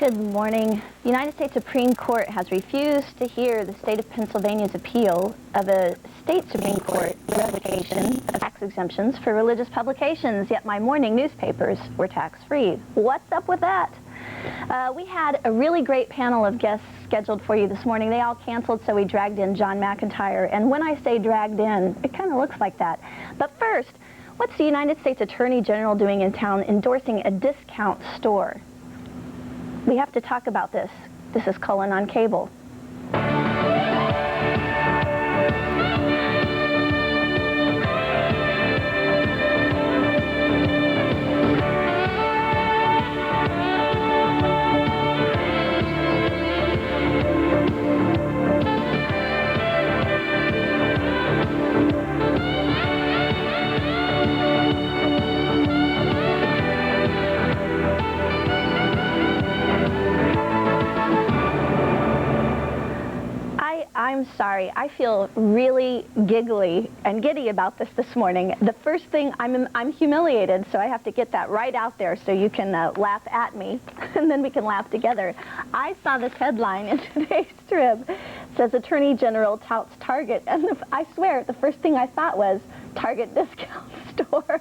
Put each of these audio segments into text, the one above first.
Good morning. The United States Supreme Court has refused to hear the state of Pennsylvania's appeal of a state Supreme Court revocation of tax exemptions for religious publications, yet my morning newspapers were tax-free. What's up with that? We had a really great panel of guests scheduled for you this morning. They all canceled, so we dragged in John McIntire. And when I say dragged in, it kind of looks like that. But first, what's the United States Attorney General doing in town endorsing a discount store? We have to talk about this. This is Cullen on Cable. I'm sorry, I feel really giggly and giddy about this morning. The first thing, I'm humiliated, so I have to get that right out there so you can laugh at me, and then we can laugh together. I saw this headline in today's Strip. It says, Attorney General touts Target, and I swear, the first thing I thought was, Target discount store.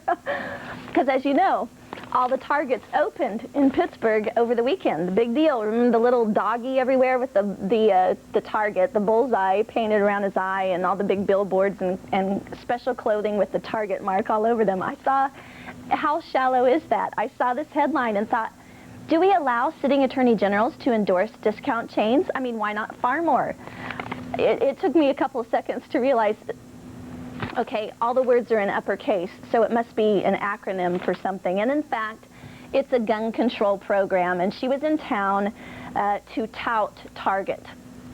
Because as you know, all the Targets opened in Pittsburgh over the weekend. The big deal. Remember the little doggy everywhere with the Target, the bullseye painted around his eye, and all the big billboards and special clothing with the Target mark all over them. I saw, how shallow is that? I saw this headline and thought, do we allow sitting attorney generals to endorse discount chains? I mean, why not far more? It took me a couple of seconds to realize, okay, all the words are in uppercase, so it must be an acronym for something. And in fact, it's a gun control program, and she was in town to tout Target.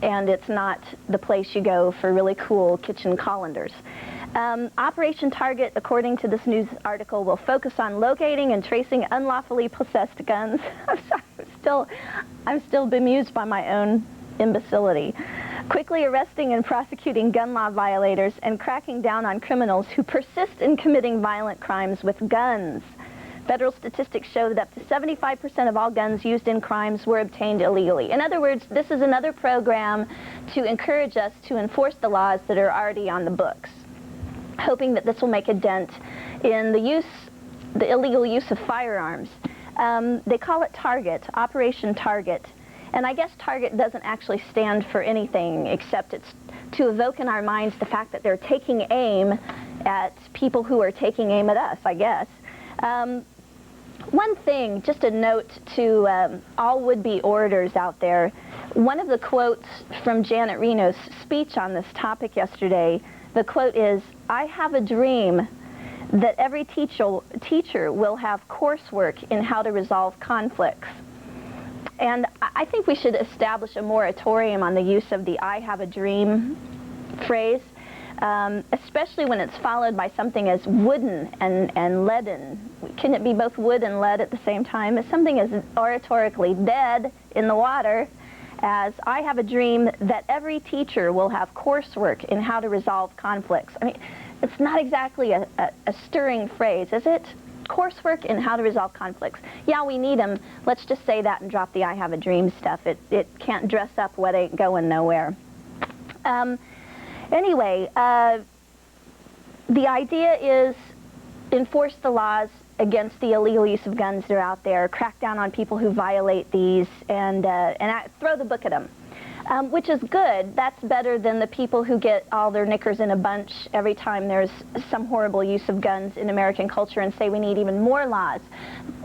And it's not the place you go for really cool kitchen colanders. Operation Target, according to this news article, will focus on locating and tracing unlawfully possessed guns. I'm sorry, I'm still bemused by my own imbecility. Quickly arresting and prosecuting gun law violators and cracking down on criminals who persist in committing violent crimes with guns. Federal statistics show that up to 75% of all guns used in crimes were obtained illegally. In other words, this is another program to encourage us to enforce the laws that are already on the books, hoping that this will make a dent in the illegal use of firearms. They call it Target, Operation Target. And I guess Target doesn't actually stand for anything except it's to evoke in our minds the fact that they're taking aim at people who are taking aim at us, I guess. One thing, just a note to all would-be orators out there, one of the quotes from Janet Reno's speech on this topic yesterday, the quote is, "I have a dream that every teacher will have coursework in how to resolve conflicts." And I think we should establish a moratorium on the use of the "I have a dream" phrase, especially when it's followed by something as wooden and leaden. Can it be both wood and lead at the same time? If something is oratorically dead in the water as "I have a dream that every teacher will have coursework in how to resolve conflicts." I mean, it's not exactly a stirring phrase, is it? Coursework in how to resolve conflicts. Yeah, we need them. Let's just say that and drop the "I have a dream" stuff. It can't dress up what ain't going nowhere. Anyway, the idea is enforce the laws against the illegal use of guns that are out there, crack down on people who violate these, and throw the book at them. Which is good. That's better than the people who get all their knickers in a bunch every time there's some horrible use of guns in American culture and say we need even more laws.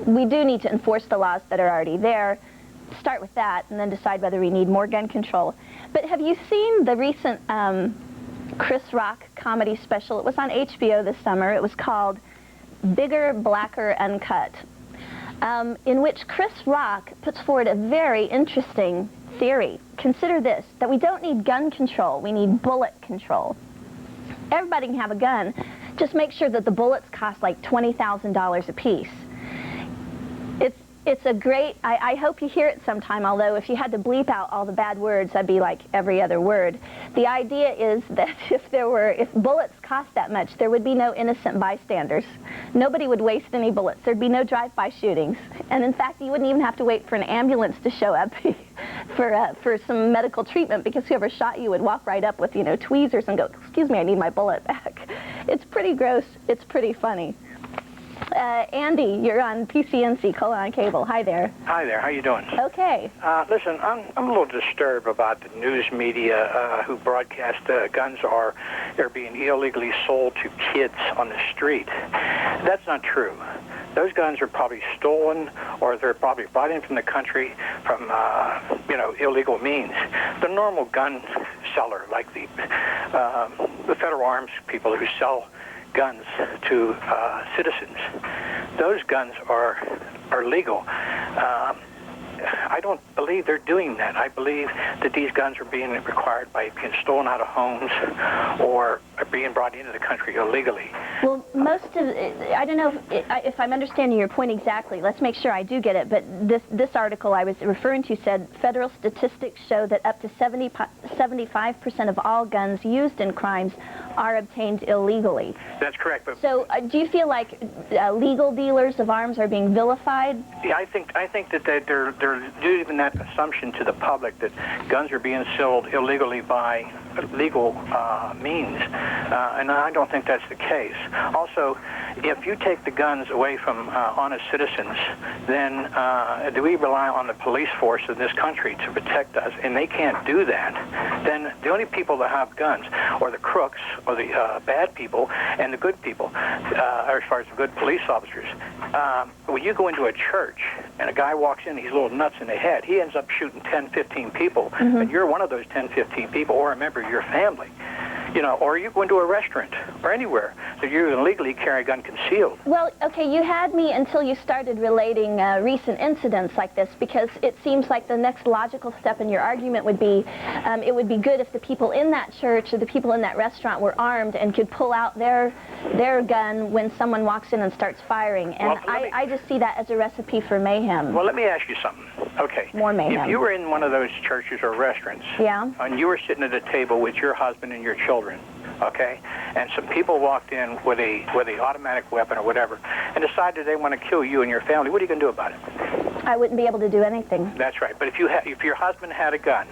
We do need to enforce the laws that are already there, start with that, and then decide whether we need more gun control. But have you seen the recent Chris Rock comedy special? It was on HBO this summer. It was called Bigger, Blacker, Uncut, in which Chris Rock puts forward a very interesting theory. Consider this, that we don't need gun control, we need bullet control. Everybody can have a gun, just make sure that the bullets cost like $20,000 a piece. It's a great, I hope you hear it sometime, although if you had to bleep out all the bad words, that'd be like every other word. The idea is that if bullets cost that much, there would be no innocent bystanders. Nobody would waste any bullets. There'd be no drive-by shootings. And in fact, you wouldn't even have to wait for an ambulance to show up for some medical treatment, because whoever shot you would walk right up with, you know, tweezers and go, "Excuse me, I need my bullet back." It's pretty gross. It's pretty funny. Andy, you're on PCNC, Cullen Cable. Hi there. Hi there. How you doing? Okay. Listen, I'm a little disturbed about the news media who broadcast guns they're being illegally sold to kids on the street. That's not true. Those guns are probably stolen, or they're probably brought in from the country from illegal means. The normal gun seller, like the federal arms people who sell guns to citizens, those guns are legal. I don't believe they're doing that. I believe that these guns are being required by being stolen out of homes or are being brought into the country illegally. Well, most of I don't know if I'm understanding your point exactly. Let's make sure I do get it. But this article I was referring to said federal statistics show that up to 75% of all guns used in crimes are obtained illegally. That's correct. But so, do you feel like legal dealers of arms are being vilified? Yeah, I think that they're leaving that assumption to the public that guns are being sold illegally by legal means, and I don't think that's the case. Also, if you take the guns away from honest citizens, then do we rely on the police force of this country to protect us, and they can't do that, then the only people that have guns are the crooks or the bad people and the good people, or as far as the good police officers. When you go into a church and a guy walks in, he's a little nuts in the head, he ends up shooting 10, 15 people, and you're one of those 10, 15 people or a member of your family. You know, or you go into a restaurant or anywhere, so you illegally carry a gun concealed. Well, okay, you had me until you started relating recent incidents like this, because it seems like the next logical step in your argument would be it would be good if the people in that church or the people in that restaurant were armed and could pull out their gun when someone walks in and starts firing. And well, I just see that as a recipe for mayhem. Well, let me ask you something. Okay. More mayhem. If you were in one of those churches or restaurants, yeah, and you were sitting at a table with your husband and your children, okay, and some people walked in with a automatic weapon or whatever, and decided they want to kill you and your family, what are you going to do about it? I wouldn't be able to do anything. That's right. But if your husband had a gun,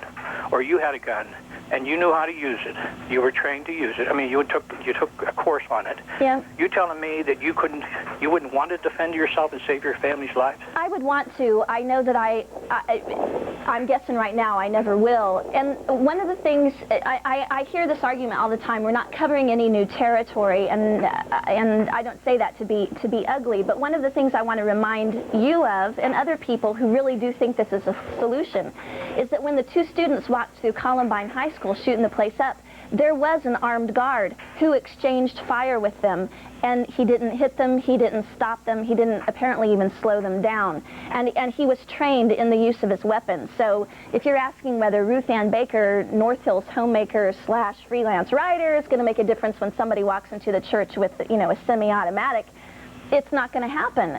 or you had a gun, and you knew how to use it, you were trained to use it. I mean, you took a course on it. Yeah. You telling me that you wouldn't want to defend yourself and save your family's lives? I would want to. I know that I'm guessing right now I never will. And one of the things I hear this argument all the time. We're not covering any new territory, and I don't say that to be ugly. But one of the things I want to remind you of, and other people who really do think this is a solution, is that when the two students walked through Columbine High School shooting the place up, there was an armed guard who exchanged fire with them, and he didn't hit them, he didn't stop them, he didn't apparently even slow them down, and he was trained in the use of his weapons. So if you're asking whether Ruth Ann Baker, North Hills homemaker / freelance writer, is going to make a difference when somebody walks into the church with, you know, a semi-automatic, it's not going to happen.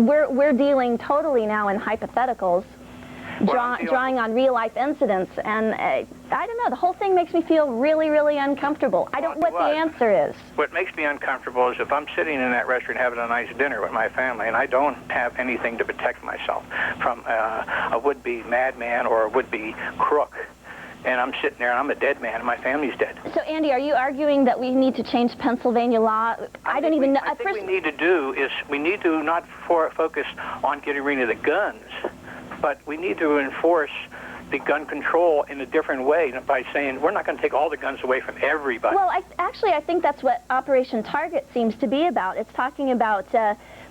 We're dealing totally now in hypotheticals, drawing on real-life incidents, and I don't know, the whole thing makes me feel really, really uncomfortable. I don't know what the answer is. What makes me uncomfortable is if I'm sitting in that restaurant having a nice dinner with my family, and I don't have anything to protect myself from a would-be madman or a would-be crook, and I'm sitting there and I'm a dead man and my family's dead. So, Andy, are you arguing that we need to change Pennsylvania law? I don't even know. I think we need to do is we need to not focus on getting rid of the guns, but we need to enforce the gun control in a different way by saying we're not going to take all the guns away from everybody. Well, I think that's what Operation Target seems to be about. It's talking about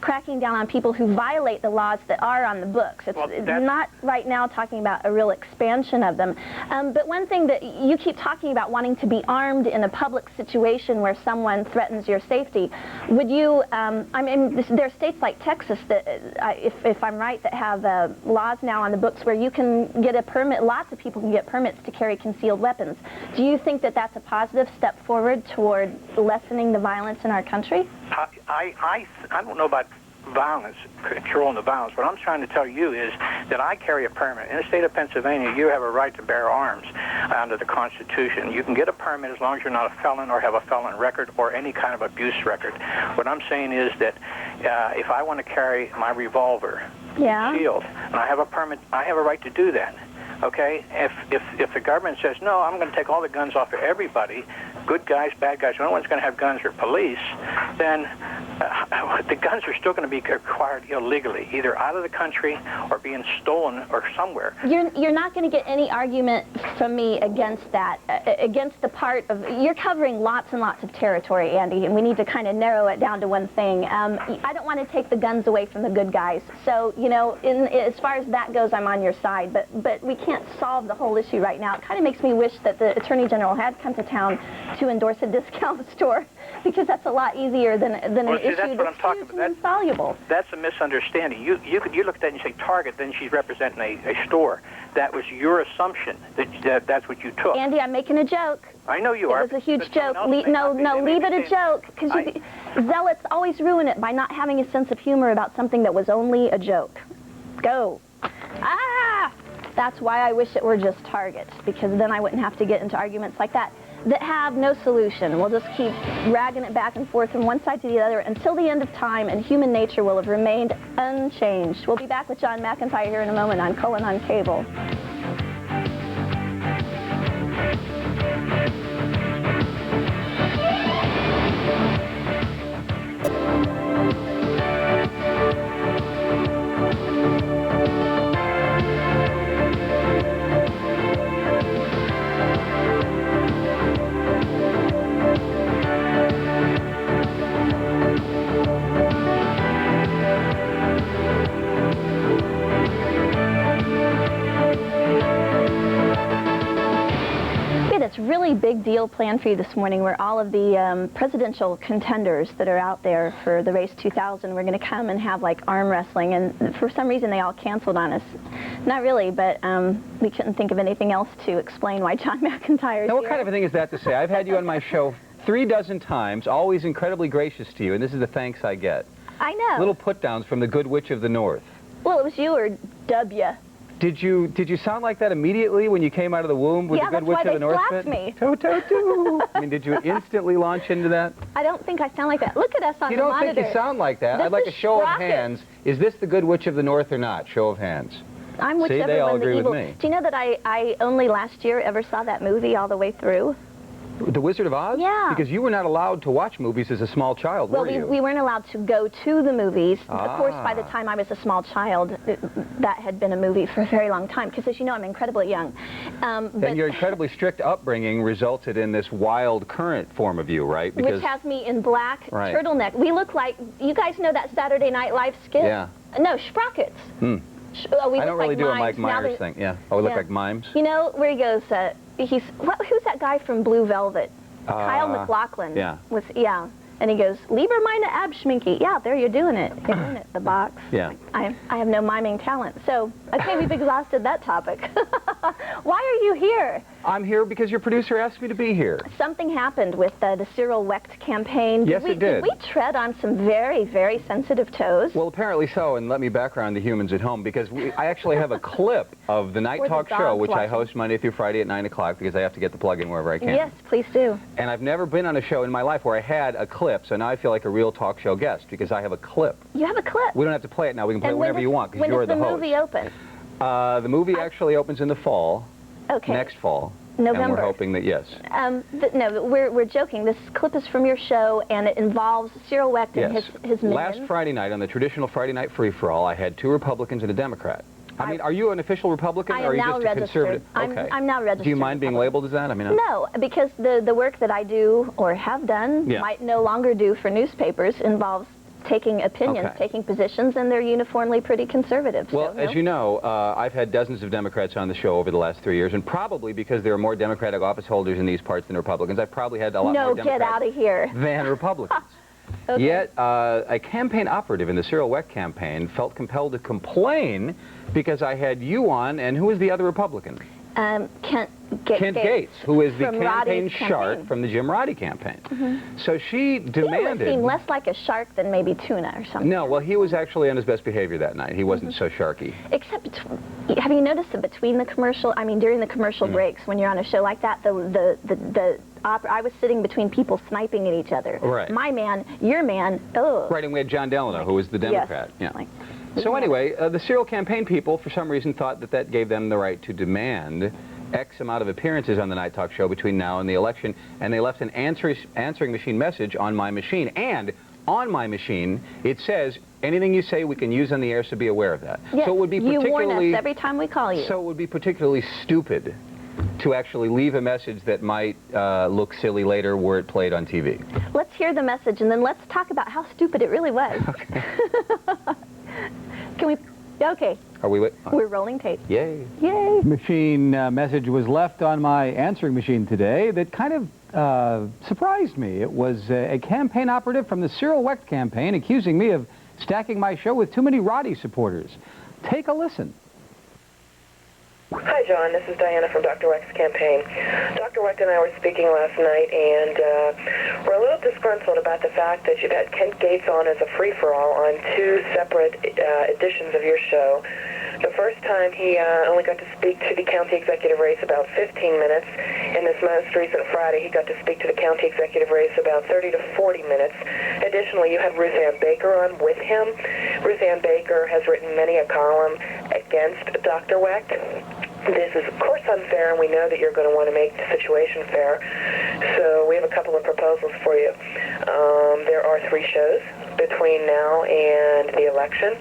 cracking down on people who violate the laws that are on the books. It's not right now talking about a real expansion of them. But one thing that you keep talking about, wanting to be armed in a public situation where someone threatens your safety. Would you, I mean, there are states like Texas that, if I'm right, that have laws now on the books where you can get a permit, lots of people can get permits to carry concealed weapons. Do you think that that's a positive step forward toward lessening the violence in our country? I don't know about violence, controlling the violence. What I'm trying to tell you is that I carry a permit. In the state of Pennsylvania, you have a right to bear arms under the Constitution. You can get a permit as long as you're not a felon or have a felon record or any kind of abuse record. What I'm saying is that if I want to carry my revolver, shield, and I have a permit, I have a right to do that. Okay, if the government says, no, I'm going to take all the guns off of everybody, good guys, bad guys, no one's going to have guns or police, then the guns are still going to be acquired illegally, either out of the country or being stolen or somewhere. You're not going to get any argument from me against that, against the part of, you're covering lots and lots of territory, Andy, and we need to kind of narrow it down to one thing. I don't want to take the guns away from the good guys. So, you know, as far as that goes, I'm on your side, but we can't solve the whole issue right now. It kind of makes me wish that the Attorney General had come to town to endorse a discount store, because that's a lot easier than an issue that's huge and insoluble. That's a misunderstanding. You look at that and you say Target, then she's representing a store. That was your assumption that that's what you took. Andy, I'm making a joke. I know you are. It was a huge joke. Leave it a joke, because zealots always ruin it by not having a sense of humor about something that was only a joke. Go. Ah! That's why I wish it were just Target, because then I wouldn't have to get into arguments like that have no solution. We'll just keep dragging it back and forth from one side to the other until the end of time, and human nature will have remained unchanged. We'll be back with John McIntire here in a moment on Cullen on Cable. Really big deal planned for you this morning, where all of the presidential contenders that are out there for the race 2000, we're going to come and have like arm wrestling, and for some reason they all canceled on us. Not really, but we couldn't think of anything else to explain why John McIntire is now, what here. kind of a thing is that to say? I've had you on my show 3 dozen times, always incredibly gracious to you, and this is the thanks I get. I know. Little put-downs from the Good Witch of the North. Well, it was you or W. Did you sound like that immediately when you came out of the womb with the Good Witch of the North? Yeah, that's why they slapped me. To-to-to. I mean, did you instantly launch into that? I don't think I sound like that. Look at us on You the don't monitor. think you sound like that? This I'd like a is show of Sprocket. hands. Is this the Good Witch of the North or not? Show of hands. I'm whichever See, they all one agree the evil. with me. Do you know that I only last year ever saw that movie all the way through? The Wizard of Oz? Yeah. Because you were not allowed to watch movies as a small child, were you? Well, we weren't allowed to go to the movies. Of course, by the time I was a small child, that had been a movie for a very long time, because as you know, I'm incredibly young. Then your incredibly strict upbringing resulted in this wild current form of you, right? Because which has me in black turtleneck. We look like, you guys know that Saturday Night Live skit? Yeah. No, Sprockets. I don't really do a Mike Myers thing. Yeah. Oh, we look like mimes? You know, where he goes, who's that guy from Blue Velvet? Kyle MacLachlan. Yeah. And he goes, Lieber meine Abschminke. Yeah, there you're doing it. You're doing it, the box. Yeah. I have no miming talent. So, okay, we've exhausted that topic. Why are you here? I'm here because your producer asked me to be here. Something happened with the Cyril Wecht campaign. Yes, it did. Did we tread on some very, very sensitive toes? Well, apparently so, and let me background the humans at home, because I actually have a clip of the Night Talk show, which I host Monday through Friday at 9 o'clock, because I have to get the plug in wherever I can. Yes, please do. And I've never been on a show in my life where I had a clip, so now I feel like a real talk show guest, because I have a clip. You have a clip? We don't have to play it now. We can play it whenever you want, because you're the host. When does the movie open? The movie actually opens in the fall. Okay. Next fall. November. And we're hoping that, yes. No, we're joking. This clip is from your show, and it involves Cyril Wecht and his minions. Last Friday night, on the traditional Friday night free-for-all, I had 2 Republicans and a Democrat. I mean, are you an official Republican, or are you just a conservative? Okay. I'm now registered. Do you mind being labeled as that? I mean, no, because the work that I do, or have done, might no longer do for newspapers, involves taking opinions, taking positions, and they're uniformly pretty conservative. Well, as you know, I've had dozens of Democrats on the show over the last 3 years, and probably because there are more Democratic office holders in these parts than Republicans, I've probably had a lot more Democrats get out of here. than Republicans. Okay. Yet, a campaign operative in the Cyril Wecht campaign felt compelled to complain because I had you on, and who was the other Republican? Kent Gates, who is the from campaign Roddy's shark campaign. from the Jim Roddy campaign. So she demanded... He seemed less like a shark than maybe tuna or something. No, well, he was actually on his best behavior that night. He wasn't so sharky. Except, have you noticed that between the commercial, I mean, during the commercial breaks, when you're on a show like that, I was sitting between people sniping at each other. Right. My man, your man, oh. Right, and we had John Delano, who was the Democrat. Yes. Yeah. So anyway, the serial campaign people, for some reason, thought that that gave them the right to demand X amount of appearances on the Night Talk show between now and the election, and they left an answering machine message on my machine. And on my machine, it says, anything you say we can use on the air, so be aware of that. Yes, so it would be particularly... You warn us every time we call you. So it would be particularly stupid to actually leave a message that might look silly later were it played on TV. Let's hear the message, and then let's talk about how stupid it really was. Okay. Can we... Okay. Are we... We're rolling tape. Yay. Yay. Machine message was left on my answering machine today that kind of surprised me. It was a campaign operative from the Cyril Wecht campaign accusing me of stacking my show with too many Roddy supporters. Take a listen. Hi, John. This is Diana from Dr. Wecht's campaign. Dr. Wecht and I were speaking last night, and we're a little disgruntled about the fact that you've had Kent Gates on as a free-for-all on two separate editions of your show. The first time he only got to speak to the county executive race about 15 minutes. In this most recent Friday, he got to speak to the county executive race about 30 to 40 minutes. Additionally, you had Ruth Ann Baker on with him. Ruth Ann Baker has written many a column against Dr. Wecht. This is, of course, unfair, and we know that you're going to want to make the situation fair. So we have a couple of proposals for you. There are 3 shows between now and the election.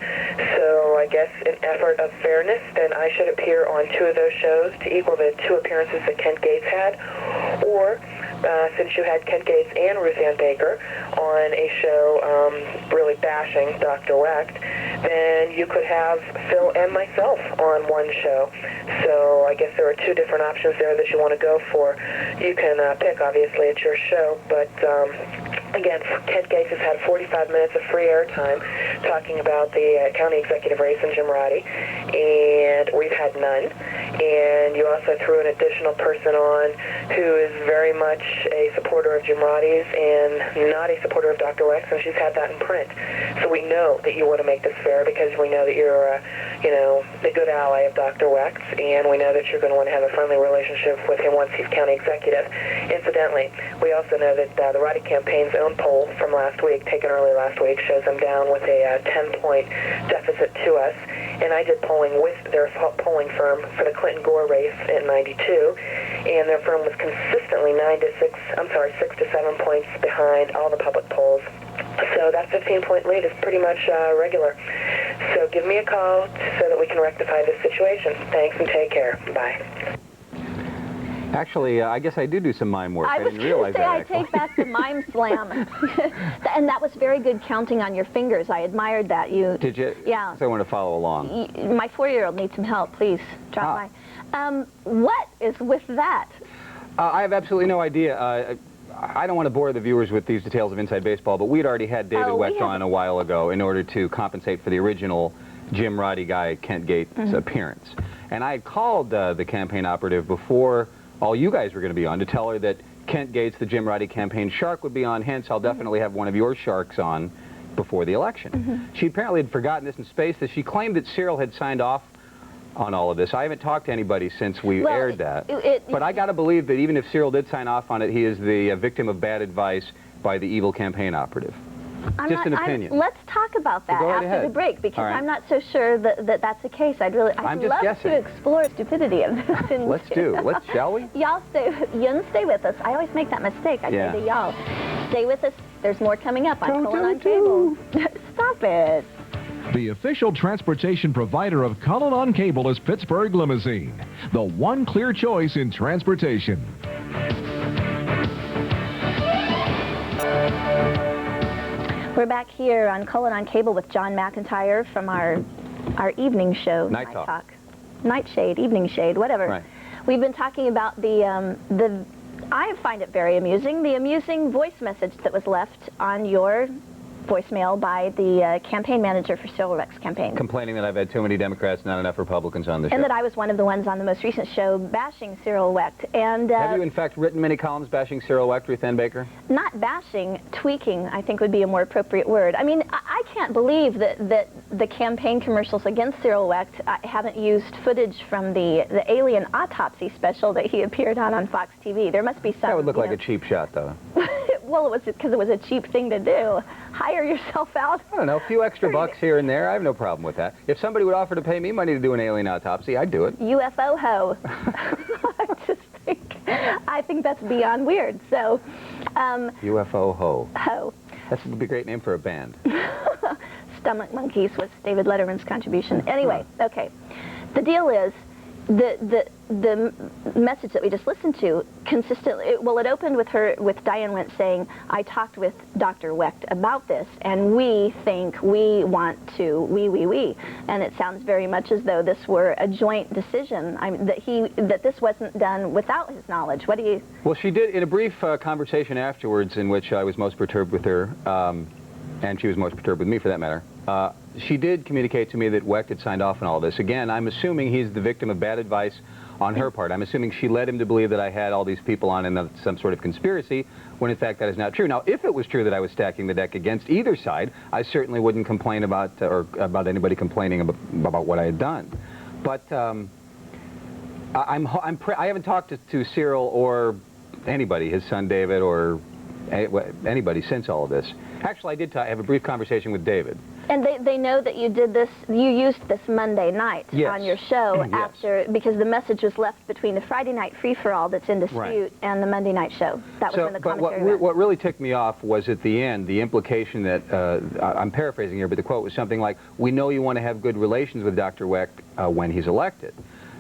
So I guess in effort of fairness, then I should appear on 2 of those shows to equal the 2 appearances that Kent Gates had. Or, since you had Kent Gates and Ruth Ann Baker on a show really bashing Dr. Wecht, then you could have Phil and myself on one show. So I guess there are 2 different options there that you want to go for. You can pick, obviously, it's your show, but again, Kent Gates has had 45 minutes of free airtime talking about the county executive race in Jim Roddy, and we've had none. And you also threw an additional person on who is very much a supporter of Jim Roddy's and not a supporter of Dr. Wecht, and she's had that in print. So we know that you want to make this fair because we know that you're, the good ally of Dr. Wecht, and we know that you're going to want to have a friendly relationship with him once he's county executive. Incidentally, we also know that the Roddy campaign's own poll from last week, taken early last week, shows them down with a 10-point deficit to us. And I did polling with their polling firm for the Clinton-Gore race in '92, and their firm was consistently 6 to 7 points behind all the public polls. So that 15-point lead is pretty much regular. So give me a call so that we can rectify this situation. Thanks and take care. Bye. Actually, I guess I do some mime work. I was didn't realize going to say, that, I actually. take back the mime slam. And that was very good counting on your fingers. I admired that. Did you? Yeah. So I want to follow along. My 4-year-old needs some help. Please, drop by. What is with that? I have absolutely no idea. I don't want to bore the viewers with these details of Inside Baseball, but we'd already had David Wecht on a while ago in order to compensate for the original Jim Roddy guy, Kent Gates' appearance. And I had called the campaign operative before all you guys were going to be on to tell her that Kent Gates, the Jim Roddy campaign shark, would be on, hence I'll definitely have one of your sharks on before the election. She apparently had forgotten this in space, that she claimed that Cyril had signed off on all of this. I haven't talked to anybody since we aired that. But I got to believe that even if Cyril did sign off on it, he is the victim of bad advice by the evil campaign operative. Just an opinion. Let's talk about that after the break, because I'm not so sure that that's the case. I'd love to explore the stupidity of this. Let's shall we? Y'all stay with us. I always make that mistake. I say to y'all, stay with us. There's more coming up on Cullen on Cable. Stop it. The official transportation provider of Cullen on Cable is Pittsburgh Limousine, the one clear choice in transportation. We're back here on Cullen on Cable with John McIntire from our evening show. Night Talk. Nightshade, Evening Shade, whatever. Right. We've been talking about I find it very amusing, the amusing voice message that was left on your voicemail by the campaign manager for Cyril Wecht's campaign. Complaining that I've had too many Democrats, not enough Republicans on the show. And that I was one of the ones on the most recent show bashing Cyril Wecht. And have you, in fact, written many columns bashing Cyril Wecht, Ruth Ann Baker? Not bashing, tweaking, I think would be a more appropriate word. I mean, I can't believe that the campaign commercials against Cyril Wecht haven't used footage from the alien autopsy special that he appeared on Fox TV. There must be some... That would look like a cheap shot, though. Well, it was because it was a cheap thing to do. Hire yourself out. I don't know, a few extra bucks here and there. I have no problem with that. If somebody would offer to pay me money to do an alien autopsy, I'd do it. UFO ho. I think that's beyond weird. So, UFO ho. Ho. That would be a great name for a band. Stomach Monkeys was David Letterman's contribution. Anyway, okay. The deal is, the message that we just listened to consistently, well, it opened with Diane Wentz saying, I talked with Dr. Wecht about this, and we think we want to, we. And it sounds very much as though this were a joint decision, that this wasn't done without his knowledge. What do you... Well, she did, in a brief conversation afterwards in which I was most perturbed with her, and she was most perturbed with me for that matter, she did communicate to me that Wecht had signed off on all this. Again, I'm assuming he's the victim of bad advice on her part. I'm assuming she led him to believe that I had all these people on in some sort of conspiracy, when in fact that is not true. Now, if it was true that I was stacking the deck against either side, I certainly wouldn't complain about, or about anybody complaining about what I had done. But I haven't talked to Cyril or anybody, his son David, or anybody since all of this. Actually, I have a brief conversation with David. And they know that you did this, you used this Monday night on your show after, because the message was left between the Friday night free-for-all that's in dispute and the Monday night show. That was in the commentary. But what really ticked me off was at the end, the implication that, I'm paraphrasing here, but the quote was something like, we know you want to have good relations with Dr. Wecht when he's elected.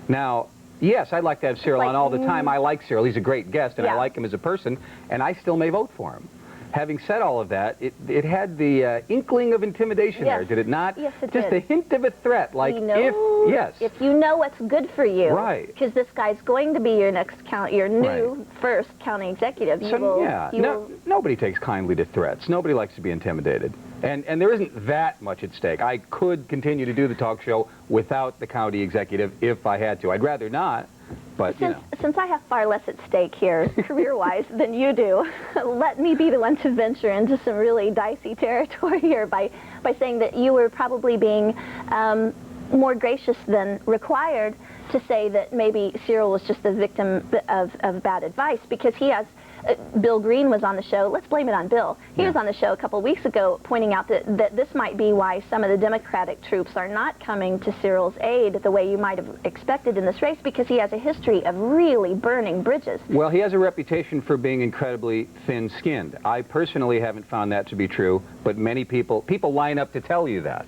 Now, yes, I'd like to have Cyril on all the time. I like Cyril. He's a great guest, and I like him as a person, and I still may vote for him. Having said all of that, it had the inkling of intimidation there, did it not? Yes, it did. Just a hint of a threat, like if you know what's good for you, right? Because this guy's going to be your next your new first county executive. Nobody takes kindly to threats. Nobody likes to be intimidated, and there isn't that much at stake. I could continue to do the talk show without the county executive if I had to. I'd rather not. But, since I have far less at stake here, career-wise, than you do, let me be the one to venture into some really dicey territory here by saying that you were probably being more gracious than required to say that maybe Cyril was just the victim of bad advice, because he has... Bill Green was on the show. Let's blame it on Bill. He was on the show a couple of weeks ago pointing out that this might be why some of the Democratic troops are not coming to Cyril's aid the way you might have expected in this race, because he has a history of really burning bridges. Well, he has a reputation for being incredibly thin-skinned. I personally haven't found that to be true, but many people line up to tell you that.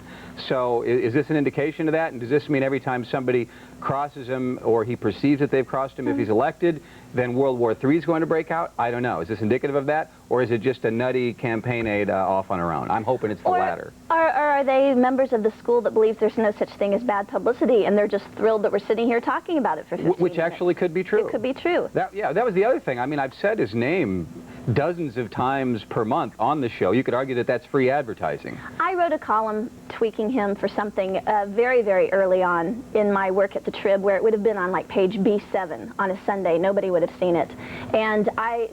So is this an indication of that? And does this mean every time somebody crosses him, or he perceives that they've crossed him, if he's elected, then World War III is going to break out? I don't know. Is this indicative of that? Or is it just a nutty campaign aide off on her own? I'm hoping it's the latter. Or are they members of the school that believes there's no such thing as bad publicity, and they're just thrilled that we're sitting here talking about it for 15 minutes? Which actually could be true. It could be true. That was the other thing. I mean, I've said his name dozens of times per month on the show. You could argue that that's free advertising. I wrote a column tweaking him for something very, very early on in my work at the Trib, where it would have been on like page B7 on a Sunday. Nobody would have seen it. And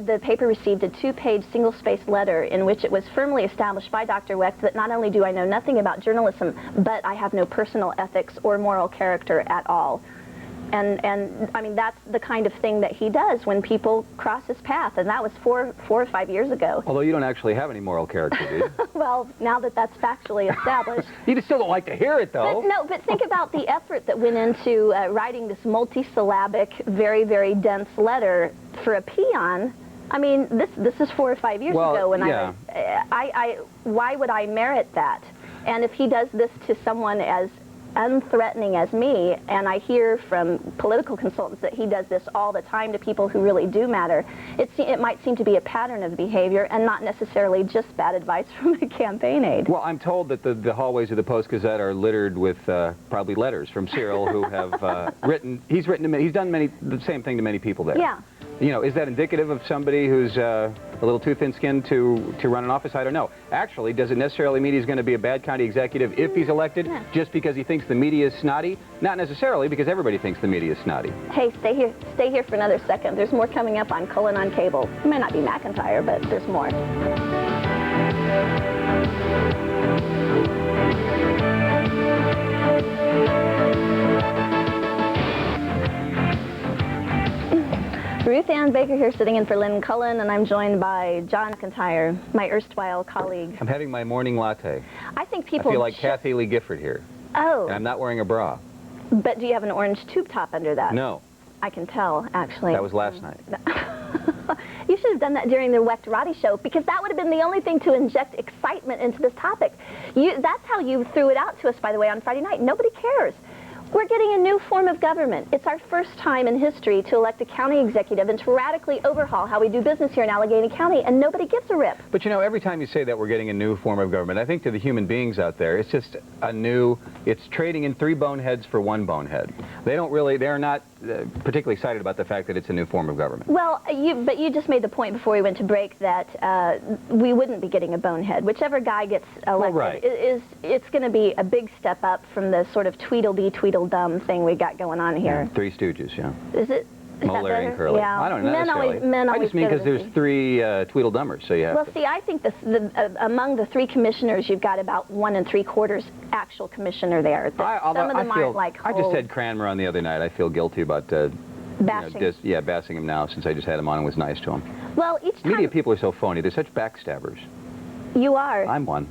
the paper received a 2-page single-spaced letter in which it was firmly established by Dr. Wecht that not only do I know nothing about journalism, but I have no personal ethics or moral character at all. And I mean, that's the kind of thing that he does when people cross his path, and that was four or 5 years ago. Although you don't actually have any moral character, do you? Well, now that that's factually established. You just still don't like to hear it, though. But think about the effort that went into writing this multi-syllabic, very, very dense letter for a peon. I mean, this is 4 or 5 years ago when why would I merit that? And if he does this to someone as unthreatening as me, and I hear from political consultants that he does this all the time to people who really do matter, it might seem to be a pattern of behavior and not necessarily just bad advice from a campaign aide. Well, I'm told that the hallways of the Post-Gazette are littered with probably letters from Cyril who have he's done the same thing to many people there. Yeah. You know, is that indicative of somebody who's a little too thin-skinned to run an office? I don't know. Actually, does it necessarily mean he's going to be a bad county executive if he's elected just because he thinks the media is snotty? Not necessarily, because everybody thinks the media is snotty. Hey, stay here for another second. There's more coming up on Cullen on Cable. It might not be McIntire, but there's more. Ruth Ann Baker here sitting in for Lynn Cullen, and I'm joined by John McIntire, my erstwhile colleague. I'm having my morning latte. I think people... I feel like Kathy Lee Gifford here. Oh. And I'm not wearing a bra. But do you have an orange tube top under that? No. I can tell, actually. That was last night. You should have done that during the Wecht Roddy show, because that would have been the only thing to inject excitement into this topic. That's how you threw it out to us, by the way, on Friday night. Nobody cares. We're getting a new form of government. It's our first time in history to elect a county executive and to radically overhaul how we do business here in Allegheny County, and nobody gives a rip. But you know, every time you say that we're getting a new form of government, I think to the human beings out there, it's just a new, it's trading in 3 boneheads for 1 bonehead. They're not particularly excited about the fact that it's a new form of government. Well, but you just made the point before we went to break that we wouldn't be getting a bonehead. Whichever guy gets elected, well, right. It's going to be a big step up from the sort of Tweedledee Tweedledum thing we got going on here. Yeah, 3 Stooges, yeah. Is it? Mulder and Curly. Yeah. I don't know necessarily. Men always I just mean because there's 3 Tweedledummers, so you have to. See, I think among the 3 commissioners, you've got about 1 3/4 actual commissioner there. Some of them aren't like I just had Cranmer on the other night. I feel guilty about bashing. Bashing him now since I just had him on and was nice to him. Well, each time... Media people are so phony. They're such backstabbers. You are. I'm one.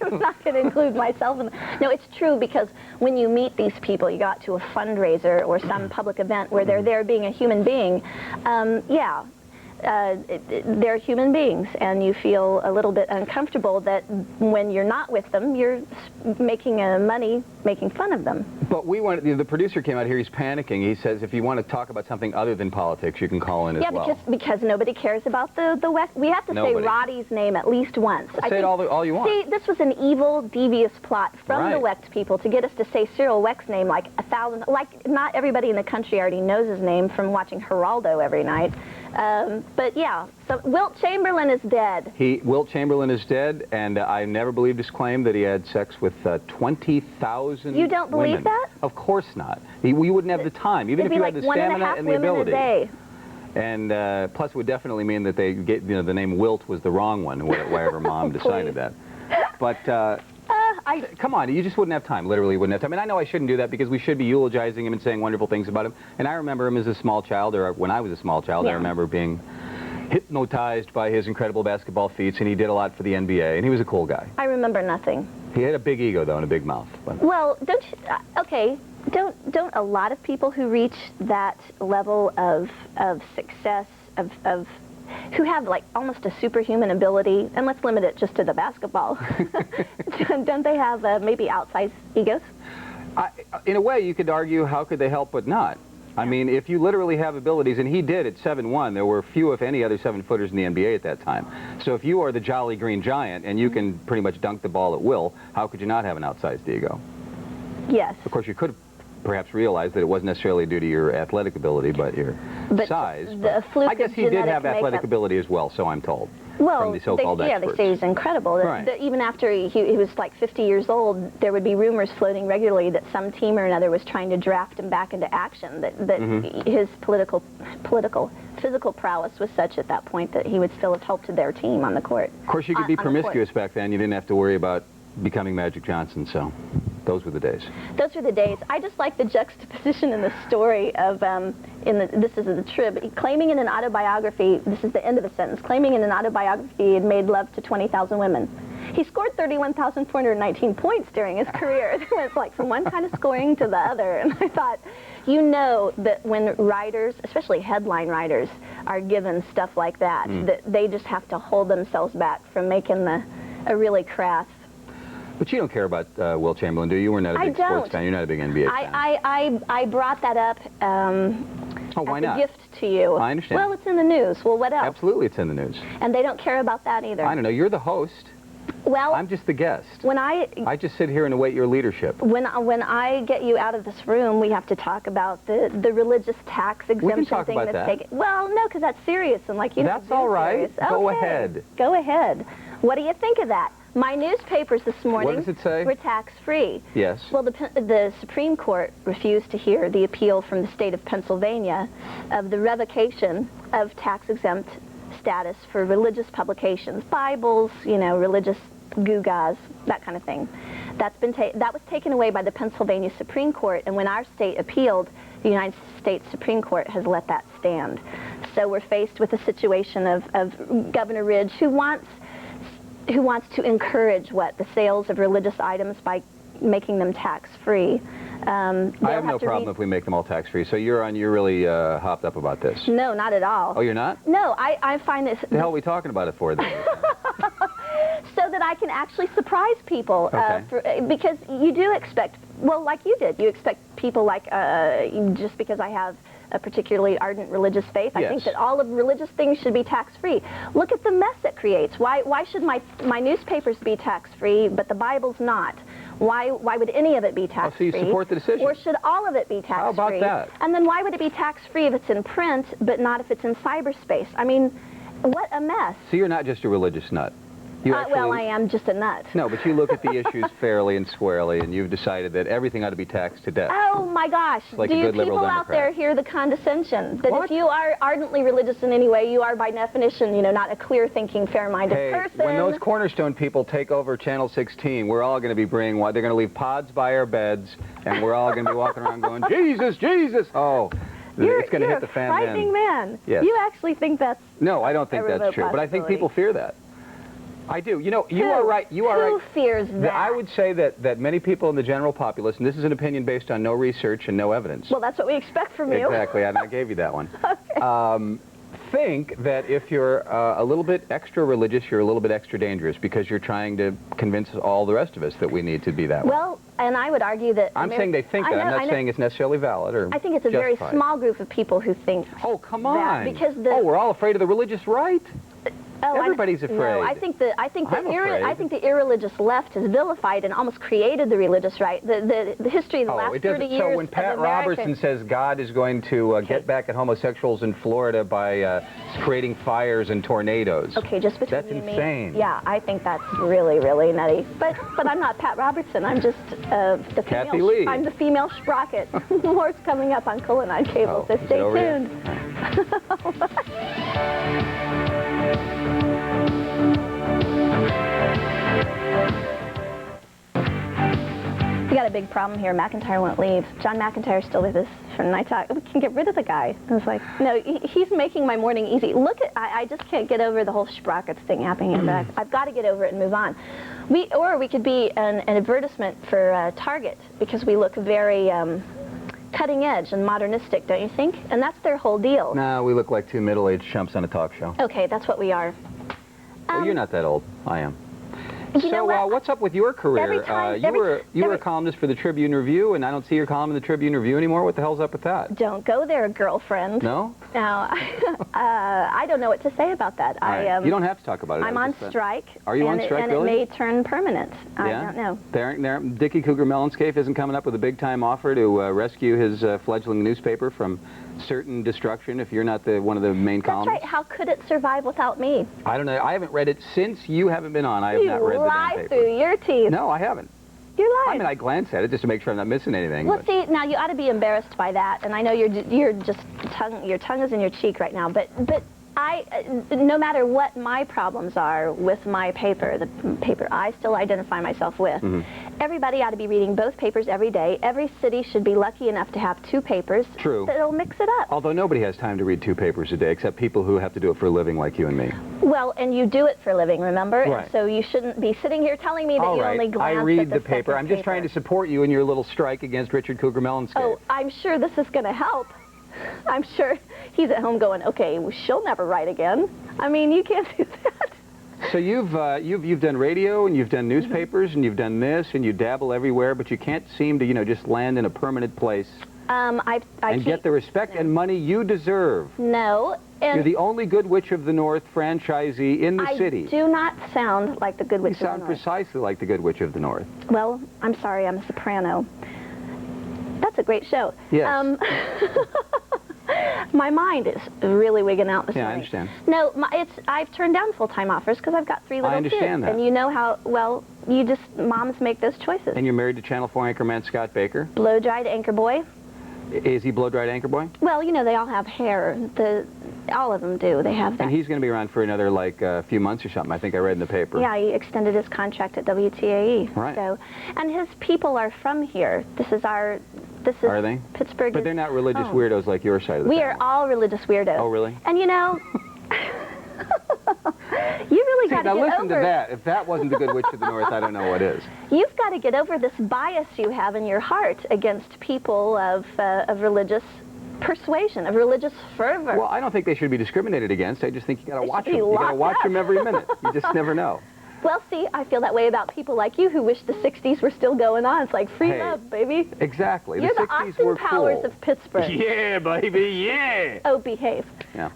I'm not going to include myself in... No, it's true, because when you meet these people, you got to a fundraiser or some public event where they're there being a human being, they're human beings, and you feel a little bit uncomfortable that when you're not with them, you're making money making fun of them. But the producer came out here, he's panicking. He says if you want to talk about something other than politics, you can call in as well. Yeah, because nobody cares about the West. We have to say Roddy's name at least once. Say it all you want. See, this was an evil, devious plot from the Wecht people to get us to say Cyril Wecht's name like 1,000. Like, not everybody in the country already knows his name from watching Geraldo every night. But yeah, so Wilt Chamberlain is dead. Wilt Chamberlain is dead, and I never believed his claim that he had sex with 20,000 You don't believe women. that? Of course not. We wouldn't have the time, even if you had the stamina and the ability. 1.5 women a day. And plus, it would definitely mean that the name Wilt was the wrong one, wherever Mom decided that. But come on, you just wouldn't have time. Literally wouldn't have time. And I know I shouldn't do that because we should be eulogizing him and saying wonderful things about him. And I remember him as a small child, or when I was a small child, I remember being hypnotized by his incredible basketball feats, and he did a lot for the NBA, and he was a cool guy. I remember nothing. He had a big ego, though, and a big mouth. But. Well, don't a lot of people who reach that level of success, who have like almost a superhuman ability, and let's limit it just to the basketball, don't they have maybe outsized egos? In a way, you could argue, how could they help but not? I mean, if you literally have abilities, and he did at 7'1", there were few, if any, other 7-footers in the NBA at that time. So if you are the Jolly Green Giant, and you can pretty much dunk the ball at will, how could you not have an outsized ego? Yes. Of course, you could perhaps realize that it wasn't necessarily due to your athletic ability, but your size. I guess he did have athletic ability as well, so I'm told. Well, from the so-called experts. They say he's incredible. Even after he was like 50 years old, there would be rumors floating regularly that some team or another was trying to draft him back into action, that his physical prowess was such at that point that he would still have helped their team on the court. Of course, you could be promiscuous back then. You didn't have to worry about becoming Magic Johnson, so those were the days. Those were the days. I just like the juxtaposition in the story of, this is the Trib, claiming in an autobiography, this is the end of the sentence, claiming in an autobiography he had made love to 20,000 women. He scored 31,419 points during his career. It went like from one kind of scoring to the other, and I thought, you know that when writers, especially headline writers, are given stuff like that, that they just have to hold themselves back from making a really crass. But you don't care about Wilt Chamberlain, do you? You're not a big sports fan. You're not a big NBA fan. I brought that up why as not? a gift to you. I understand. Well, it's in the news. Well, what else? Absolutely, it's in the news. And they don't care about that either. I don't know. You're the host. Well, I'm just the guest. When I just sit here and await your leadership. When I get you out of this room, we have to talk about the religious tax exemption we can talk thing about that's that. taken. Well, no, because that's serious, and like you. That's all right. Serious. Go okay. ahead. Go ahead. What do you think of that? My newspapers this morning What does it say? were tax-free. Yes. Well, the Supreme Court refused to hear the appeal from the state of Pennsylvania of the revocation of tax-exempt status for religious publications, Bibles, religious gewgaws, that kind of thing. That was taken away by the Pennsylvania Supreme Court, and when our state appealed, the United States Supreme Court has let that stand. So we're faced with a situation of Governor Ridge, who wants to encourage the sales of religious items by making them tax-free. I have no problem if we make them all tax-free. So you're really hopped up about this. No, not at all. Oh, you're not? No, I find this. The hell are we talking about it for then? So that I can actually surprise people. Okay. Because you do expect, well, like you did, you expect people like, just because I have a particularly ardent religious faith, I think that all of religious things should be tax-free. Look at the mess it creates. Why should my newspapers be tax-free, but the Bible's not? Why would any of it be tax-free? Oh, so you support the decision. Or should all of it be tax-free? How about that? And then why would it be tax-free if it's in print, but not if it's in cyberspace? I mean, what a mess. So you're not just a religious nut. Well, I am just a nut. No, but you look at the issues fairly and squarely, and you've decided that everything ought to be taxed to death. Oh, my gosh. Like Do a you good liberal people out there Democrat. hear the condescension? That What? if you are ardently religious in any way, you are by definition, not a clear-thinking, fair-minded person. When those Cornerstone people take over Channel 16, we're all going to be bringing, they're going to leave pods by our beds, and we're all going to be walking around going, Jesus, Jesus! Oh, it's going to hit the fan then. You're a frightening man. Yes. You actually think that's No, I don't think that's true, but I think people fear that. I do. You are right. You are right. Who fears that? I would say that many people in the general populace, and this is an opinion based on no research and no evidence. Well, that's what we expect from you. Exactly, and I gave you that one. Okay. Think that if you're a little bit extra religious, you're a little bit extra dangerous because you're trying to convince all the rest of us that we need to be that way. Well, and I would argue that... I'm saying they think that. I'm not saying it's necessarily valid or I think it's a very small group of people who think Oh, come on. because we're all afraid of the religious right? Oh, Everybody's afraid. No, I think the irreligious left has vilified and almost created the religious right. The history of the last 30 years. So when Pat Robertson says God is going to get back at homosexuals in Florida by creating fires and tornadoes. Okay, just between that's you and insane. Me. Yeah, I think that's really, really nutty. But I'm not Pat Robertson. I'm just the female. Kathy Lee. I'm the female sprocket. More's coming up on Cullen on cable, so stay tuned. We got a big problem here. McIntire won't leave. John McIntire's still with us from Night Talk. We can get rid of the guy. I was like, no, he's making my morning easy. Look at, I just can't get over the whole sprockets thing happening. But I've got to get over it and move on. Or we could be an advertisement for Target because we look very cutting edge and modernistic, don't you think? And that's their whole deal. No, we look like two middle-aged chumps on a talk show. Okay, that's what we are. Well, you're not that old. I am. You know what? What's up with your career? You were a columnist for the Tribune Review, and I don't see your column in the Tribune Review anymore. What the hell's up with that? Don't go there, girlfriend. No? Now, I don't know what to say about that. Right. You don't have to talk about it. I'm on strike. Are you on strike, and really? And it may turn permanent. Yeah? I don't know. Dickie Cougar Melonscape isn't coming up with a big-time offer to rescue his fledgling newspaper from certain destruction if you're not one of the main columnists? That's right. How could it survive without me? I don't know. I haven't read it since you haven't been on. I have not read the damn paper. You lie through your teeth. No, I haven't. You're lying. I mean, I glance at it just to make sure I'm not missing anything. Well, see, now you ought to be embarrassed by that, and I know your tongue is in your cheek right now, but no matter what my problems are with my paper, the paper I still identify myself with, everybody ought to be reading both papers every day. Every city should be lucky enough to have two papers. True. That'll mix it up. Although nobody has time to read two papers a day, except people who have to do it for a living like you and me. Well, and you do it for a living, remember? Right. And so you shouldn't be sitting here telling me that All you right. only glance I read at the paper. I'm just trying to support you in your little strike against Richard Cougar Melonscape. Oh, I'm sure this is going to help. I'm sure he's at home going, okay, well, she'll never write again. I mean, you can't do that. So you've done radio and you've done newspapers and you've done this and you dabble everywhere, but you can't seem to just land in a permanent place I and get the respect and money you deserve. No, You're the only Good Witch of the North franchisee in the city. I do not sound like the Good Witch of the North. You sound precisely like the Good Witch of the North. Well, I'm sorry, I'm a soprano. That's a great show. Yes. My mind is really wigging out this morning. Yeah, I understand. No, I've turned down full-time offers because I've got 3 little kids. I understand that. And you know how, well, moms make those choices. And you're married to Channel 4 anchorman Scott Baker. Blow-dried anchor boy. Is he blow-dried anchor boy? Well, you know, they all have hair. All of them do. They have that. And he's going to be around for another, like, few months or something. I think I read in the paper. Yeah, he extended his contract at WTAE. Right. So, and his people are from here. Are they? Pittsburgh. But they're not religious weirdos like your side of the family. We are all religious weirdos. Oh, really? And you know, you really got to get over... Now listen to that. If that wasn't the Good Witch of the North, I don't know what is. You've got to get over this bias you have in your heart against people of religious persuasion, of religious fervor. Well, I don't think they should be discriminated against. I just think you got to watch them. You got to watch them every minute. You just never know. Well, see, I feel that way about people like you who wish the 60s were still going on. It's like free love, baby. Exactly. You're the 60s Austin were Powers cool. of Pittsburgh. Yeah, baby, yeah. Oh, behave. Yeah.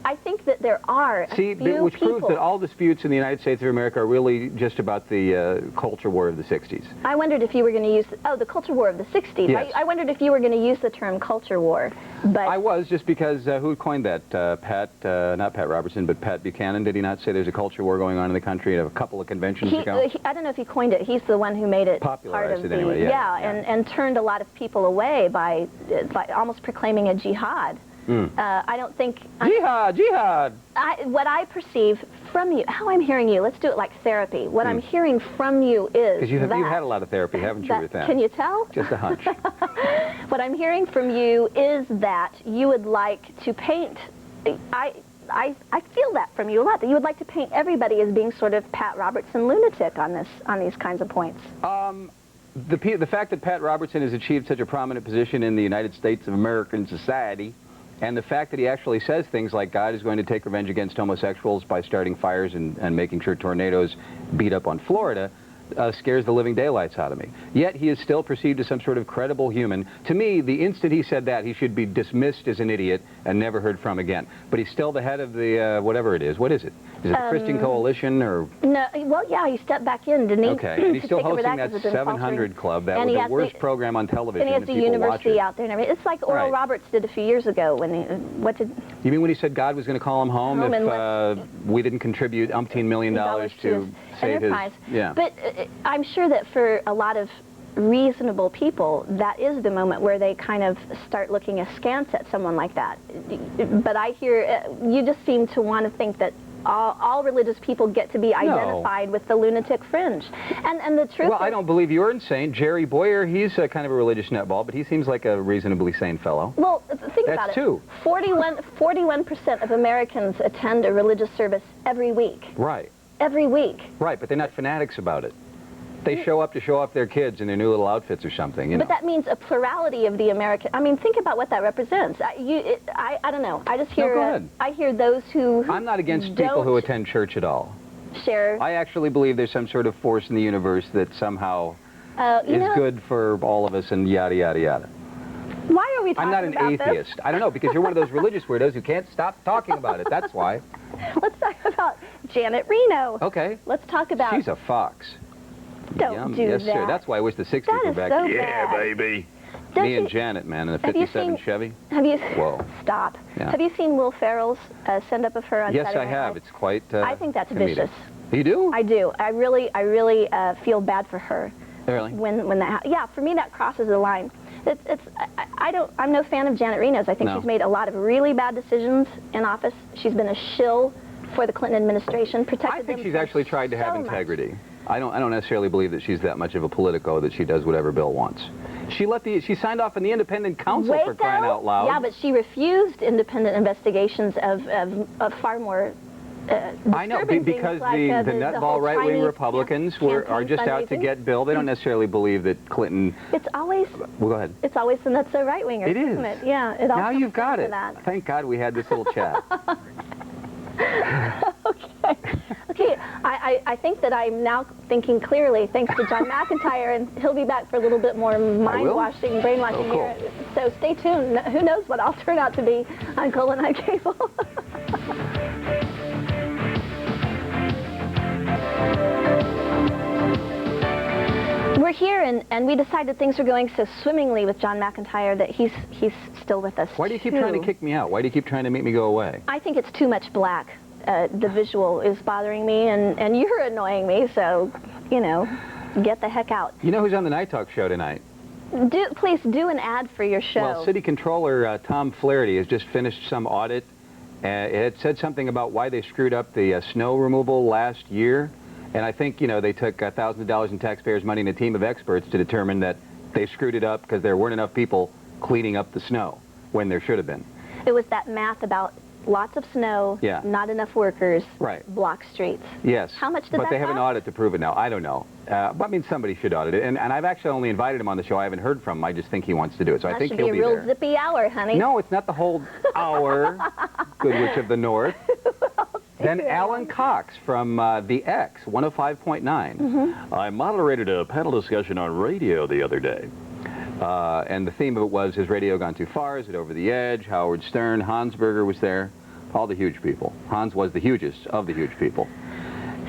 I think that there are a few which people. proves that all disputes in the United States of America are really just about the culture war of the 60s. I wondered if you were going to use, the culture war of the 60s. Yes. I wondered if you were going to use the term culture war. But I was, just because who coined that? Not Pat Robertson, but Pat Buchanan. Did he not say there's a culture war going on in the country a couple of conventions ago? I don't know if he coined it. He's the one who made it popularized part of it anyway, yeah. And turned a lot of people away by almost proclaiming a jihad. I don't think... Jihad! What I perceive from you, how I'm hearing you, let's do it like therapy. What I'm hearing from you is because you've had a lot of therapy, haven't you, Ruth? Can you tell? Just a hunch. What I'm hearing from you is that you would like to paint... I feel that from you a lot, that you would like to paint everybody as being sort of Pat Robertson lunatic on these kinds of points. The fact that Pat Robertson has achieved such a prominent position in the United States of American society, and the fact that he actually says things like God is going to take revenge against homosexuals by starting fires and making sure tornadoes beat up on Florida, scares the living daylights out of me. Yet he is still perceived as some sort of credible human. To me, the instant he said that, he should be dismissed as an idiot and never heard from again. But he's still the head of the, whatever it is. What is it? Is it the Christian Coalition or... No, well, yeah, he stepped back in, didn't he? Okay, and he's still hosting that 700 Club. That was the worst program on television. And he has the university out there and everything. It's like Oral Roberts did a few years ago when You mean when he said God was going to call him home if we didn't contribute umpteen $1 million to save enterprise. Yeah. But I'm sure that for a lot of reasonable people, that is the moment where they kind of start looking askance at someone like that. But I hear, you just seem to want to think that all religious people get to be identified with the lunatic fringe. And the truth is... Well, I don't believe you're insane. Jerry Boyer, he's kind of a religious nutball, but he seems like a reasonably sane fellow. Well, think about it. That's two. 41% of Americans attend a religious service every week. Right. Every week. Right, but they're not fanatics about it. They show up to show off their kids in their new little outfits or something, you know. But that means a plurality of the American... I mean, think about what that represents. I don't know. I just hear... No, go ahead. I hear those who I'm not against people who attend church at all. Share... I actually believe there's some sort of force in the universe that somehow is good for all of us and yada, yada, yada. Why are we talking about I'm not an atheist. I don't know, because you're one of those religious weirdos who can't stop talking about it. That's why. Let's talk about Janet Reno. Okay. Let's talk about... She's a fox. Don't do yes, that. sir. That's why I wish the 60s that were is back. So yeah, bad. baby. Me and Janet, man, in a 57 Chevy. Have you... Whoa. Stop. Yeah. Have you seen Will Ferrell's send-up of her on Saturday Night Yes, I have. Live? It's quite I think that's comedic. vicious. You do? I do. I really feel bad for her. Really? When that... Yeah, for me, that crosses the line. I'm no fan of Janet Reno's. I think she's made a lot of really bad decisions in office. She's been a shill for the Clinton administration. I think she's actually tried to have integrity. I don't necessarily believe that she's that much of a politico that she does whatever Bill wants. She signed off on the independent counsel for crying out loud. Yeah, but she refused independent investigations of far more I know, because the nutball right-wing Republicans are just out to get Bill. They don't necessarily believe that Clinton... It's always... Well, go ahead. It's always the nutso right-wingers, it is. Isn't it? Yeah, it all now you've got it. That. Thank God we had this little chat. Okay. I think that I'm now thinking clearly thanks to John McIntire, and he'll be back for a little bit more mind-washing, brainwashing here. So stay tuned. Who knows what I'll turn out to be on Cullen on Cable. We're here, and we decided things were going so swimmingly with John McIntire that he's still with us. Why do you keep trying to kick me out? Why do you keep trying to make me go away? I think it's too much black. The visual is bothering me, and you're annoying me, so, you know, get the heck out. You know who's on the Night Talk show tonight? Please do an ad for your show. Well, City Controller Tom Flaherty has just finished some audit. It said something about why they screwed up the snow removal last year. And I think, you know, they took thousands of dollars in taxpayers' money and a team of experts to determine that they screwed it up because there weren't enough people cleaning up the snow when there should have been. It was that math about lots of snow, not enough workers, block streets. Yes. How much did that But they have cost? an audit to prove it now. I don't know. But I mean, somebody should audit it. And I've actually only invited him on the show. I haven't heard from him. I just think he wants to do it. So I think he'll be there. That should be a real zippy hour, honey. No, it's not the whole hour. Good Witch of the North. Then Alan Cox from the X, 105.9. I moderated a panel discussion on radio the other day. And the theme of it was, has radio gone too far? Is it over the edge? Howard Stern, Hansberger was there. All the huge people. Hans was the hugest of the huge people.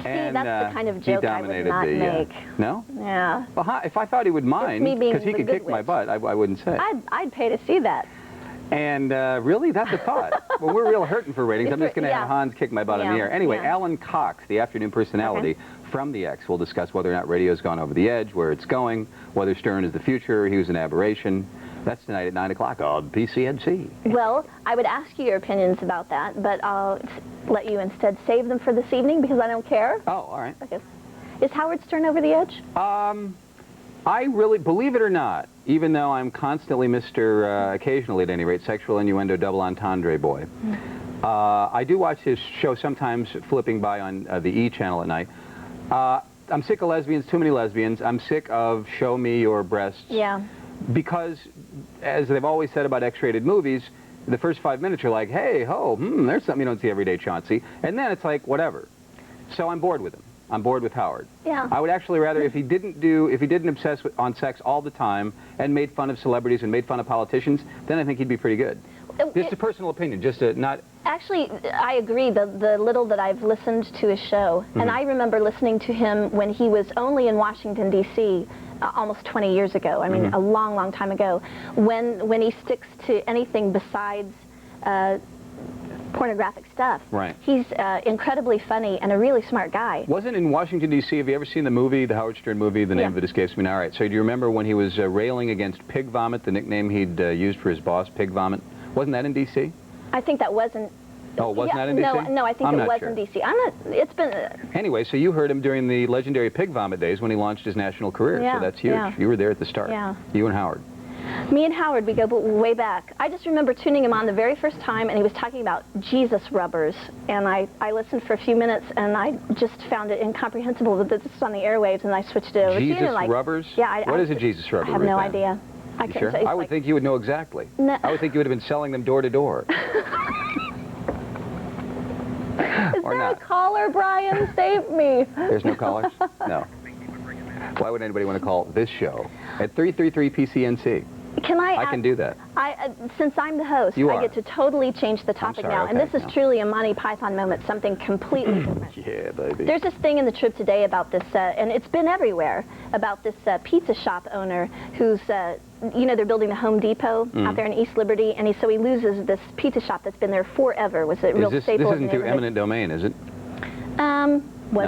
See, and, that's the kind of joke I would not make. No? Yeah. Well, if I thought he would mind, because he could kick my butt, I wouldn't say. I'd pay to see that. And really, that's a thought. Well, we're real hurting for ratings. I'm just going to have Hans kick my butt in the air. Anyway, Alan Cox, the afternoon personality from the X, will discuss whether or not radio's gone over the edge, where it's going, whether Stern is the future, he was an aberration. That's tonight at 9 o'clock on PCNC. Well, I would ask you your opinions about that, but I'll let you instead save them for this evening because I don't care. Oh, all right. Okay. Is Howard Stern over the edge? I really, believe it or not, even though I'm constantly Mr. Occasionally at any rate, sexual innuendo double entendre boy, I do watch his show sometimes flipping by on the E! channel at night. I'm sick of lesbians, too many lesbians. I'm sick of show me your breasts. Yeah. Because, as they've always said about X-rated movies, the first 5 minutes are like, hey, ho, there's something you don't see every day, Chauncey. And then it's like, whatever. So I'm bored with him. I'm bored with Howard. Yeah. I would actually rather, if he didn't obsess on sex all the time and made fun of celebrities and made fun of politicians, then I think he'd be pretty good. Just a personal opinion, just a not... Actually, I agree, the little that I've listened to his show, and I remember listening to him when he was only in Washington, D.C., almost 20 years ago. I mean, a long, long time ago. When he sticks to anything besides pornographic stuff. Right. He's incredibly funny and a really smart guy. Wasn't in Washington, D.C., have you ever seen the movie, the Howard Stern movie, the name of it escapes me now? All right, so do you remember when he was railing against Pig Vomit, the nickname he'd used for his boss, Pig Vomit? Wasn't that in D.C.? I think that wasn't... Oh, wasn't that in D.C.? No, I think it was in D.C. I'm not... It's been... Anyway, so you heard him during the legendary Pig Vomit days when he launched his national career, so that's huge. You were there at the start. Yeah. You and Howard. Me and Howard, we go way back. I just remember tuning him on the very first time, and he was talking about Jesus rubbers. And I listened for a few minutes, and I just found it incomprehensible that this was on the airwaves, and I switched it over. Jesus rubbers? Yeah. What is a Jesus rubber? I have no idea. You sure? I would think you would know exactly. No. I would think you would have been selling them door to door. Is there a caller, Brian? Save me. There's no callers? No. Why would anybody want to call this show at 333 PCNC? Can I can do that. Since I'm the host, I get to totally change the topic now. And this is truly a Monty Python moment, something completely different. Yeah, baby. There's this thing in the Trib today about this, and it's been everywhere, about this pizza shop owner who's, you know, they're building the Home Depot out there in East Liberty, and so he loses this pizza shop that's been there forever. Was a real staple. This isn't through eminent domain, is it? Not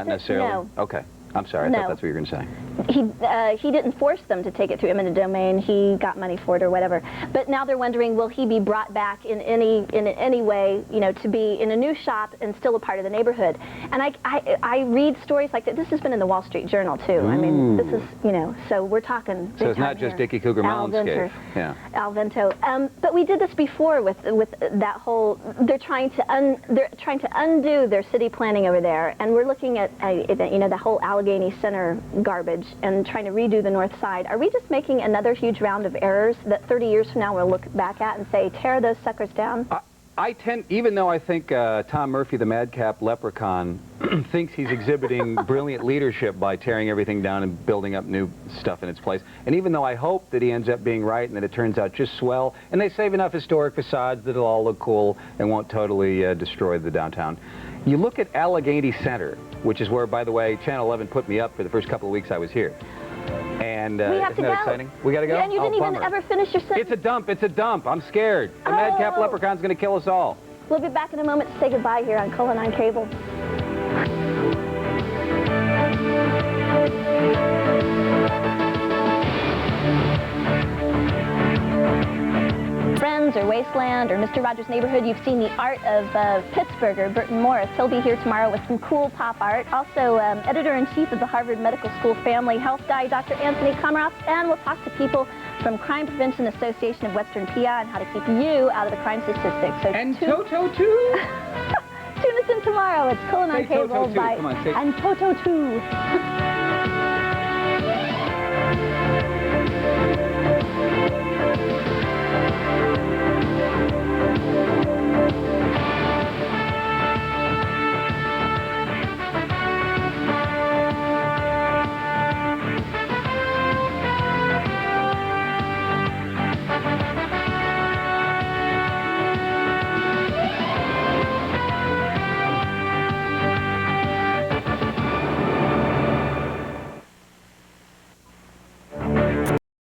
necessarily? No. Okay. I'm sorry, I thought that's what you were going to say. He didn't force them to take it through eminent domain. He got money for it or whatever. But now they're wondering, will he be brought back in any way, you know, to be in a new shop and still a part of the neighborhood? And I read stories like that. This has been in the Wall Street Journal too. I mean, this is, you know, so we're talking. So it's not just Dickie Cougar Malinscaphe. Yeah. Alvento. But we did this before with that whole. They're trying to undo their city planning over there, and we're looking at you know, the whole Allegheny Center garbage and trying to redo the north side. Are we just making another huge round of errors that 30 years from now we'll look back at and say, tear those suckers down? even though I think Tom Murphy, the madcap leprechaun, thinks he's exhibiting brilliant leadership by tearing everything down and building up new stuff in its place, and even though I hope that he ends up being right and that it turns out just swell, and they save enough historic facades that it'll all look cool and won't totally destroy the downtown. You look at Allegheny Center, which is where, by the way, Channel 11 put me up for the first couple of weeks I was here. And we have isn't to that go. exciting? We got to go? Yeah, and you didn't even ever finish your sentence. It's a dump. It's a dump. I'm scared. The madcap leprechaun's going to kill us all. We'll be back in a moment to say goodbye here on Cullen on Cable. Friends or Wasteland or Mr. Rogers' Neighborhood, you've seen the art of Pittsburgh or Burton Morris. He'll be here tomorrow with some cool pop art. Also, editor-in-chief of the Harvard Medical School Family Health Guy, Dr. Anthony Komaroff, and we'll talk to people from Crime Prevention Association of Western PA on how to keep you out of the crime statistics. So and Toto too. Tune us in tomorrow. It's Cullen on Cable Toto too. Come on, say and Toto too.